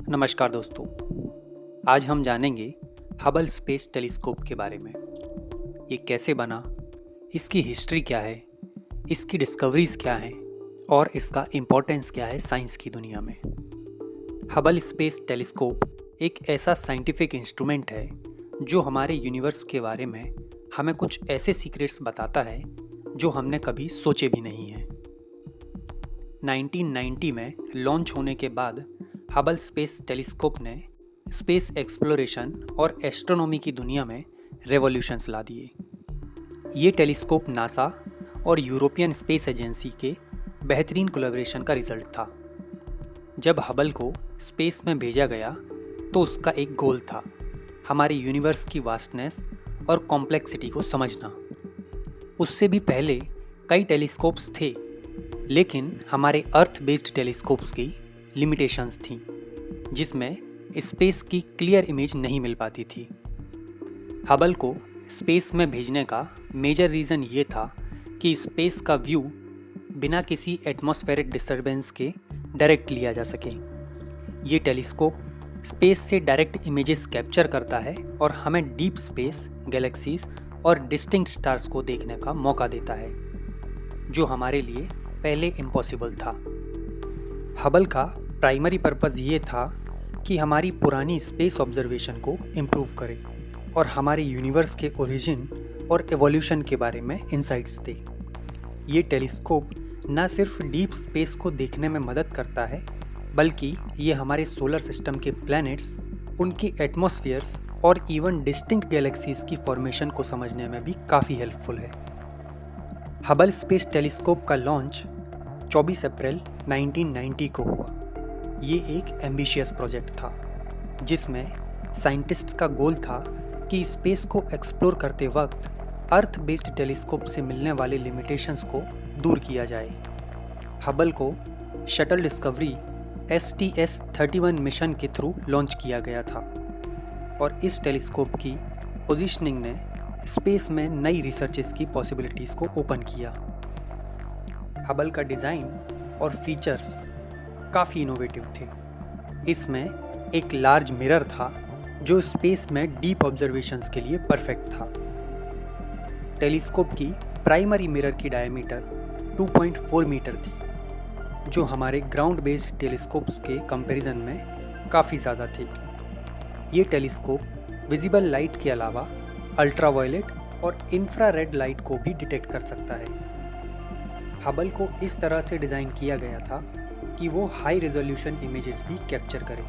नमस्कार दोस्तों। आज हम जानेंगे हबल स्पेस टेलीस्कोप के बारे में। ये कैसे बना, इसकी हिस्ट्री क्या है, इसकी डिस्कवरीज क्या हैं और इसका इम्पोर्टेंस क्या है साइंस की दुनिया में। हबल स्पेस टेलीस्कोप एक ऐसा साइंटिफिक इंस्ट्रूमेंट है जो हमारे यूनिवर्स के बारे में हमें कुछ ऐसे सीक्रेट्स बताता है जो हमने कभी सोचे भी नहीं हैं। 1990 में लॉन्च होने के बाद हबल स्पेस टेलीस्कोप ने स्पेस एक्सप्लोरेशन और एस्ट्रोनॉमी की दुनिया में रेवोल्यूशंस ला दिए। ये टेलीस्कोप नासा और यूरोपियन स्पेस एजेंसी के बेहतरीन कोलैबोरेशन का रिजल्ट था। जब हबल को स्पेस में भेजा गया तो उसका एक गोल था, हमारे यूनिवर्स की वास्टनेस और कॉम्प्लेक्सिटी को समझना। उससे भी पहले कई टेलीस्कोप्स थे, लेकिन हमारे अर्थ बेस्ड टेलीस्कोप्स की लिमिटेशंस थीं, जिसमें स्पेस की क्लियर इमेज नहीं मिल पाती थी। हबल को स्पेस में भेजने का मेजर रीज़न ये था कि स्पेस का व्यू बिना किसी एटमॉस्फेरिक डिस्टरबेंस के डायरेक्ट लिया जा सके। ये टेलीस्कोप स्पेस से डायरेक्ट इमेजेस कैप्चर करता है और हमें डीप स्पेस, गैलेक्सीज और डिस्टिंक्ट स्टार्स को देखने का मौका देता है, जो हमारे लिए पहले इम्पॉसिबल था। हबल का प्राइमरी पर्पज़ ये था कि हमारी पुरानी स्पेस ऑब्जर्वेशन को इम्प्रूव करे और हमारे यूनिवर्स के ओरिजिन और एवोल्यूशन के बारे में इंसाइट्स दे। ये टेलीस्कोप न सिर्फ डीप स्पेस को देखने में मदद करता है, बल्कि ये हमारे सोलर सिस्टम के प्लैनेट्स, उनकी एटमॉस्फेयर्स और इवन डिस्टिंक्ट गैलेक्सीज की फॉर्मेशन को समझने में भी काफ़ी हेल्पफुल है। हबल स्पेस टेलीस्कोप का लॉन्च 24 अप्रैल 1990 को हुआ। ये एक एम्बिशियस प्रोजेक्ट था, जिसमें साइंटिस्ट्स का गोल था कि स्पेस को एक्सप्लोर करते वक्त अर्थ बेस्ड टेलीस्कोप से मिलने वाले लिमिटेशंस को दूर किया जाए। हबल को शटल डिस्कवरी STS-31 मिशन के थ्रू लॉन्च किया गया था और इस टेलीस्कोप की पोजीशनिंग ने स्पेस में नई रिसर्चेस की पॉसिबिलिटीज़ को ओपन किया। हबल का डिज़ाइन और फीचर्स काफ़ी इनोवेटिव थे। इसमें एक लार्ज मिरर था जो स्पेस में डीप ऑब्जर्वेशंस के लिए परफेक्ट था। टेलीस्कोप की प्राइमरी मिरर की डायमीटर 2.4 मीटर थी, जो हमारे ग्राउंड बेस्ड टेलीस्कोप्स के कंपैरिजन में काफ़ी ज़्यादा थी। ये टेलीस्कोप विजिबल लाइट के अलावा अल्ट्रावायलेट और इंफ्रारेड लाइट को भी डिटेक्ट कर सकता है। हबल को इस तरह से डिज़ाइन किया गया था कि वो हाई रेजोल्यूशन इमेजेस भी कैप्चर करे,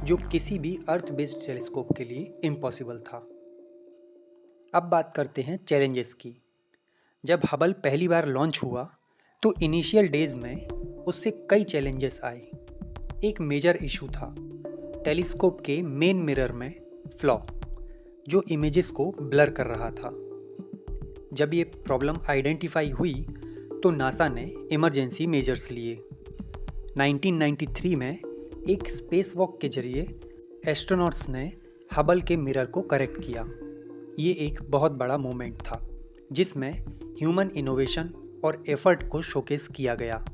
जो किसी भी अर्थ बेस्ड टेलीस्कोप के लिए इम्पॉसिबल था। अब बात करते हैं चैलेंजेस की। जब हबल पहली बार लॉन्च हुआ तो इनिशियल डेज में उससे कई चैलेंजेस आए। एक मेजर इशू था टेलीस्कोप के मेन मिरर में फ्लॉ, जो इमेजेस को ब्लर कर रहा था। जब ये प्रॉब्लम आइडेंटिफाई हुई तो नासा ने इमरजेंसी मेजर्स लिए। 1993 में एक स्पेस वॉक के जरिए एस्ट्रोनॉट्स ने हबल के मिरर को करेक्ट किया। ये एक बहुत बड़ा मोमेंट था, जिसमें ह्यूमन इनोवेशन और एफर्ट को शोकेस किया गया।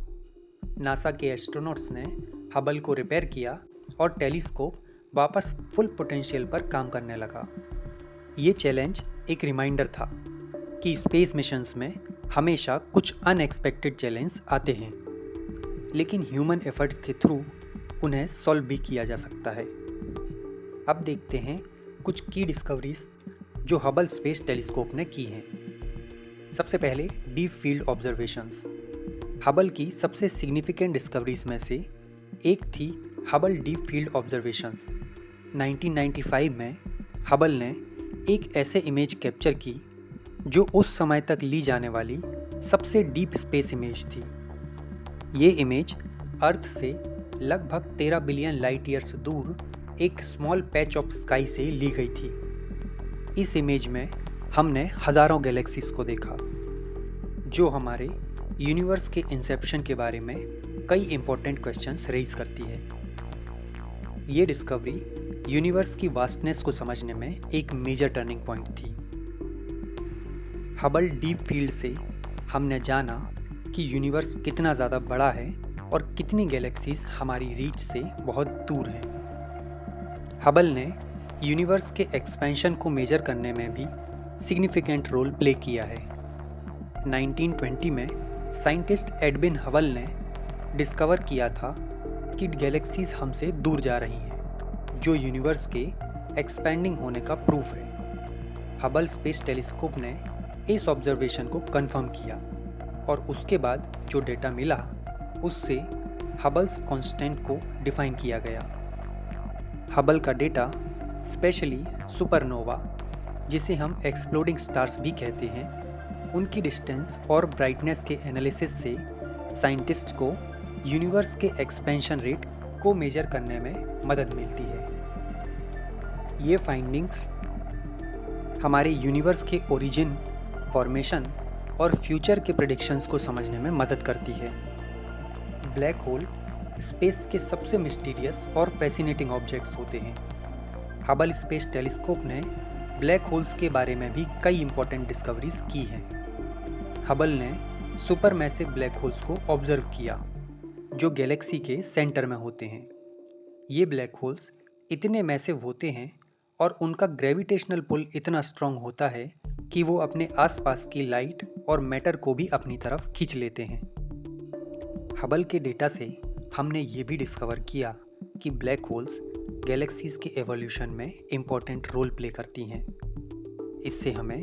नासा के एस्ट्रोनॉट्स ने हबल को रिपेयर किया और टेलीस्कोप वापस फुल पोटेंशियल पर काम करने लगा। ये चैलेंज एक रिमाइंडर था कि स्पेस मिशंस में हमेशा कुछ अनएक्सपेक्टेड चैलेंज आते हैं, लेकिन ह्यूमन एफर्ट्स के थ्रू उन्हें सॉल्व भी किया जा सकता है। अब देखते हैं कुछ की डिस्कवरीज जो हबल स्पेस टेलीस्कोप ने की हैं। सबसे पहले डीप फील्ड ऑब्जर्वेशंस। हबल की सबसे सिग्निफिकेंट डिस्कवरीज में से एक थी हबल डीप फील्ड ऑब्जर्वेशंस। 1995 में हबल ने एक ऐसे इमेज कैप्चर की जो उस समय तक ली जाने वाली सबसे डीप स्पेस इमेज थी। ये इमेज अर्थ से लगभग 13 बिलियन लाइट ईयर्स दूर एक स्मॉल पैच ऑफ स्काई से ली गई थी। इस इमेज में हमने हज़ारों गैलेक्सीज को देखा, जो हमारे यूनिवर्स के इंसेप्शन के बारे में कई इंपॉर्टेंट क्वेश्चंस रेज करती है। ये डिस्कवरी यूनिवर्स की वास्टनेस को समझने में एक मेजर टर्निंग पॉइंट थी। हबल डीप फील्ड से हमने जाना कि यूनिवर्स कितना ज़्यादा बड़ा है और कितनी गैलेक्सीज हमारी रीच से बहुत दूर हैं। हबल ने यूनिवर्स के एक्सपेंशन को मेजर करने में भी सिग्निफिकेंट रोल प्ले किया है। 1920 में साइंटिस्ट एडविन हबल ने डिस्कवर किया था कि गैलेक्सीज हमसे दूर जा रही हैं, जो यूनिवर्स के एक्सपेंडिंग होने का प्रूफ है। हबल स्पेस टेलीस्कोप ने इस ऑब्जर्वेशन को कंफर्म किया और उसके बाद जो डेटा मिला उससे हबल्स कांस्टेंट को डिफाइन किया गया। हबल का डेटा स्पेशली सुपरनोवा, जिसे हम एक्सप्लोडिंग स्टार्स भी कहते हैं, उनकी डिस्टेंस और ब्राइटनेस के एनालिसिस से साइंटिस्ट को यूनिवर्स के एक्सपेंशन रेट को मेजर करने में मदद मिलती है। ये फाइंडिंग्स हमारे यूनिवर्स के ओरिजिन, फॉर्मेशन और फ्यूचर के प्रेडिक्शंस को समझने में मदद करती है। ब्लैक होल स्पेस के सबसे मिस्टीरियस और फैसिनेटिंग ऑब्जेक्ट्स होते हैं। हबल स्पेस टेलीस्कोप ने ब्लैक होल्स के बारे में भी कई इंपॉर्टेंट डिस्कवरीज की हैं। हबल ने सुपर मैसिव ब्लैक होल्स को ऑब्जर्व किया, जो गैलेक्सी के सेंटर में होते हैं। ये ब्लैक होल्स इतने मैसिव होते हैं और उनका ग्रेविटेशनल पुल इतना स्ट्रॉन्ग होता है कि वो अपने आसपास की लाइट और मैटर को भी अपनी तरफ खींच लेते हैं। हबल के डेटा से हमने ये भी डिस्कवर किया कि ब्लैक होल्स गैलेक्सीज के एवोल्यूशन में इम्पोर्टेंट रोल प्ले करती हैं। इससे हमें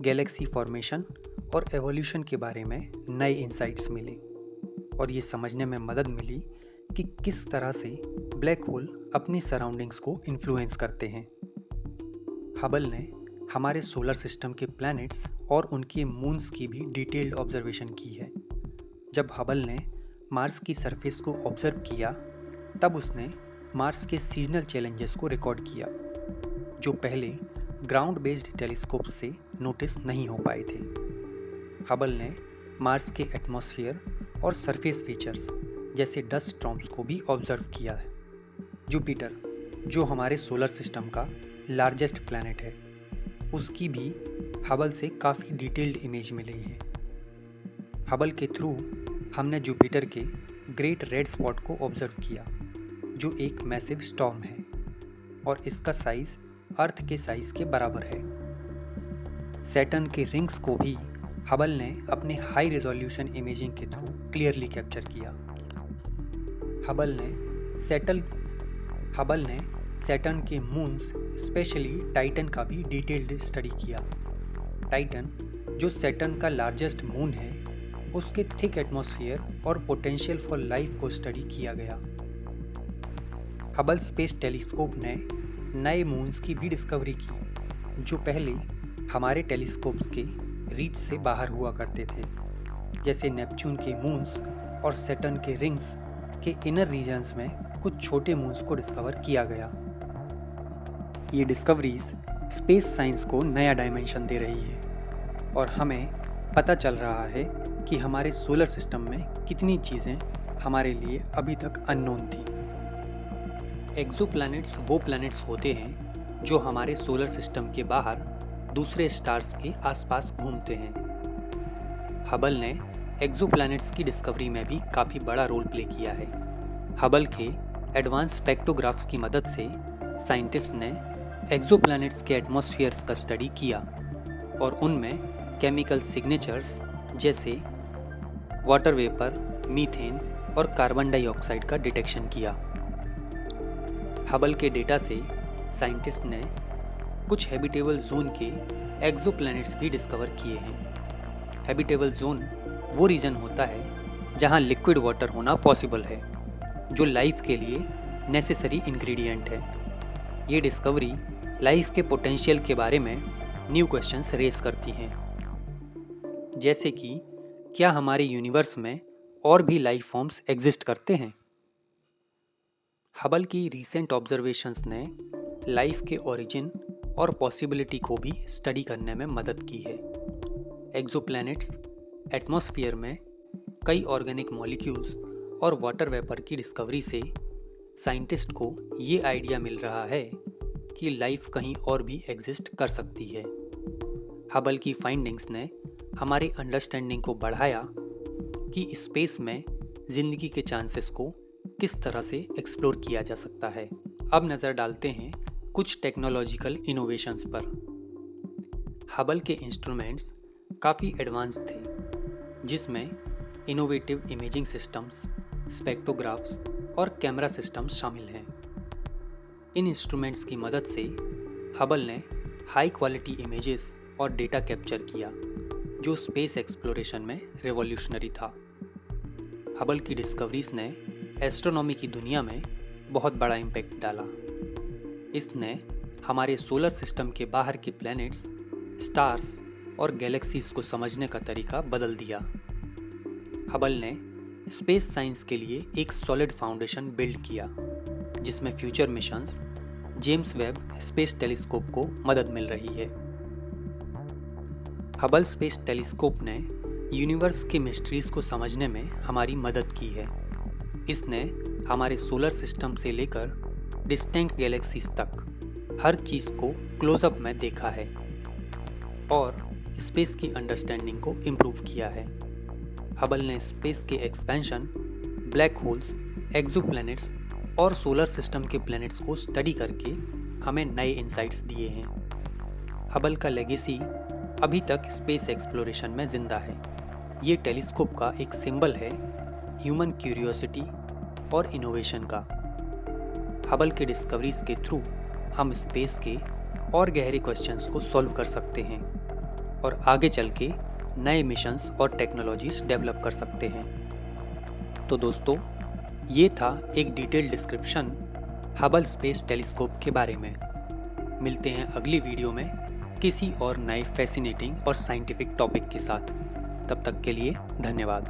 गैलेक्सी फॉर्मेशन और एवोल्यूशन के बारे में नए इंसाइट्स मिले और ये समझने में मदद मिली कि किस तरह से ब्लैक होल अपनी सराउंडिंग्स को इन्फ्लुएंस करते हैं। हबल ने हमारे सोलर सिस्टम के प्लैनेट्स और उनके मून्स की भी डिटेल्ड ऑब्जर्वेशन की है। जब हबल ने मार्स की सरफेस को ऑब्जर्व किया, तब उसने मार्स के सीजनल चैलेंजेस को रिकॉर्ड किया, जो पहले ग्राउंड बेस्ड टेलीस्कोप से नोटिस नहीं हो पाए थे। हबल ने मार्स के एटमॉस्फेयर और सरफेस फीचर्स जैसे डस्ट स्टॉर्म्स को भी ऑब्जर्व किया है। जुपिटर, जो हमारे सोलर सिस्टम का लार्जेस्ट प्लैनेट है, उसकी भी हबल से काफ़ी डिटेल्ड इमेज मिली है। हबल के थ्रू हमने जुपिटर के ग्रेट रेड स्पॉट को ऑब्जर्व किया, जो एक मैसिव स्टॉर्म है और इसका साइज़ अर्थ के साइज़ के बराबर है। सैटर्न के रिंग्स को भी हबल ने अपने हाई रेजोल्यूशन इमेजिंग के थ्रू क्लियरली कैप्चर किया। हबल ने सैटर्न के मून्स, स्पेशली टाइटन का भी डिटेल्ड स्टडी किया। टाइटन, जो सैटर्न का लार्जेस्ट मून है, उसके थिक एटमॉस्फेयर और पोटेंशियल फॉर लाइफ को स्टडी किया गया। हबल स्पेस टेलीस्कोप ने नए मून्स की भी डिस्कवरी की, जो पहले हमारे टेलीस्कोप्स के रीच से बाहर हुआ करते थे, जैसे नेपच्यून के मून्स और सैटर्न के रिंग्स के इनर रीजन्स में कुछ छोटे मून्स को डिस्कवर किया गया। ये डिस्कवरीज स्पेस साइंस को नया डायमेंशन दे रही है और हमें पता चल रहा है कि हमारे सोलर सिस्टम में कितनी चीज़ें हमारे लिए अभी तक अननोन थी। एक्सोप्लैनेट्स वो प्लैनेट्स होते हैं जो हमारे सोलर सिस्टम के बाहर दूसरे स्टार्स के आसपास घूमते हैं। हबल ने एक्सोप्लैनेट्स की डिस्कवरी में भी काफ़ी बड़ा रोल प्ले किया है। हबल के एडवांस स्पेक्ट्रोग्राफ्स की मदद से साइंटिस्ट ने एक्सोप्लैनेट्स के एटमॉस्फेयर्स का स्टडी किया और उनमें केमिकल सिग्नेचर्स जैसे वाटर वेपर, मीथेन और कार्बन डाइऑक्साइड का डिटेक्शन किया। हबल के डेटा से साइंटिस्ट ने कुछ हैबिटेबल जोन के एक्सोप्लैनेट्स भी डिस्कवर किए हैं। हैबिटेबल जोन वो रीजन होता है जहां लिक्विड वाटर होना पॉसिबल है, जो लाइफ के लिए नेसेसरी इंग्रेडिएंट है। ये डिस्कवरी लाइफ के पोटेंशियल के बारे में न्यू क्वेश्चंस रेज करती हैं, जैसे कि क्या हमारे यूनिवर्स में और भी लाइफ फॉर्म्स एग्जिस्ट करते हैं। हबल की रीसेंट ऑब्जर्वेशंस ने लाइफ के ओरिजिन और पॉसिबिलिटी को भी स्टडी करने में मदद की है। एक्सोप्लैनेट्स एटमॉस्फेयर में कई ऑर्गेनिक मॉलिक्यूल्स और वाटर वेपर की डिस्कवरी से साइंटिस्ट को ये आइडिया मिल रहा है कि लाइफ कहीं और भी एग्जिस्ट कर सकती है। हबल की फाइंडिंग्स ने हमारी अंडरस्टैंडिंग को बढ़ाया कि स्पेस में जिंदगी के चांसेस को किस तरह से एक्सप्लोर किया जा सकता है। अब नज़र डालते हैं कुछ टेक्नोलॉजिकल इनोवेशंस पर। हबल के इंस्ट्रूमेंट्स काफ़ी एडवांस थे, जिसमें इनोवेटिव इमेजिंग सिस्टम्स, स्पेक्ट्रोग्राफ्स और कैमरा सिस्टम्स शामिल हैं। इन इंस्ट्रूमेंट्स की मदद से हबल ने हाई क्वालिटी इमेजेस और डेटा कैप्चर किया, जो स्पेस एक्सप्लोरेशन में रेवोल्यूशनरी था। हबल की डिस्कवरीज ने एस्ट्रोनॉमी की दुनिया में बहुत बड़ा इम्पैक्ट डाला। इसने हमारे सोलर सिस्टम के बाहर के प्लैनेट्स, स्टार्स और गैलेक्सीज को समझने का तरीका बदल दिया। हबल ने स्पेस साइंस के लिए एक सॉलिड फाउंडेशन बिल्ड किया, जिसमें future missions James Webb space telescope को मदद मिल रही है। हबल स्पेस टेलीस्कोप ने यूनिवर्स के मिस्ट्रीज को समझने में हमारी मदद की है। इसने हमारे सोलर सिस्टम से लेकर डिस्टेंट गैलेक्सीज तक हर चीज़ को क्लोजअप में देखा है और स्पेस की अंडरस्टैंडिंग को इम्प्रूव किया है। हबल ने स्पेस के एक्सपेंशन, ब्लैक होल्स, एक्सोप्लैनेट्स और सोलर सिस्टम के प्लैनेट्स को स्टडी करके हमें नए इंसाइट्स दिए हैं। हबल का लेगेसी अभी तक स्पेस एक्सप्लोरेशन में ज़िंदा है। ये टेलीस्कोप का एक सिंबल है ह्यूमन क्यूरियोसिटी और इनोवेशन का। हबल के डिस्कवरीज के थ्रू हम स्पेस के और गहरे क्वेश्चंस को सॉल्व कर सकते हैं और आगे चल के नए मिशंस और टेक्नोलॉजीज डेवलप कर सकते हैं। तो दोस्तों, ये था एक detailed description Hubble space telescope के बारे में। मिलते हैं अगली वीडियो में किसी और नए फैसिनेटिंग और साइंटिफिक टॉपिक के साथ। तब तक के लिए धन्यवाद।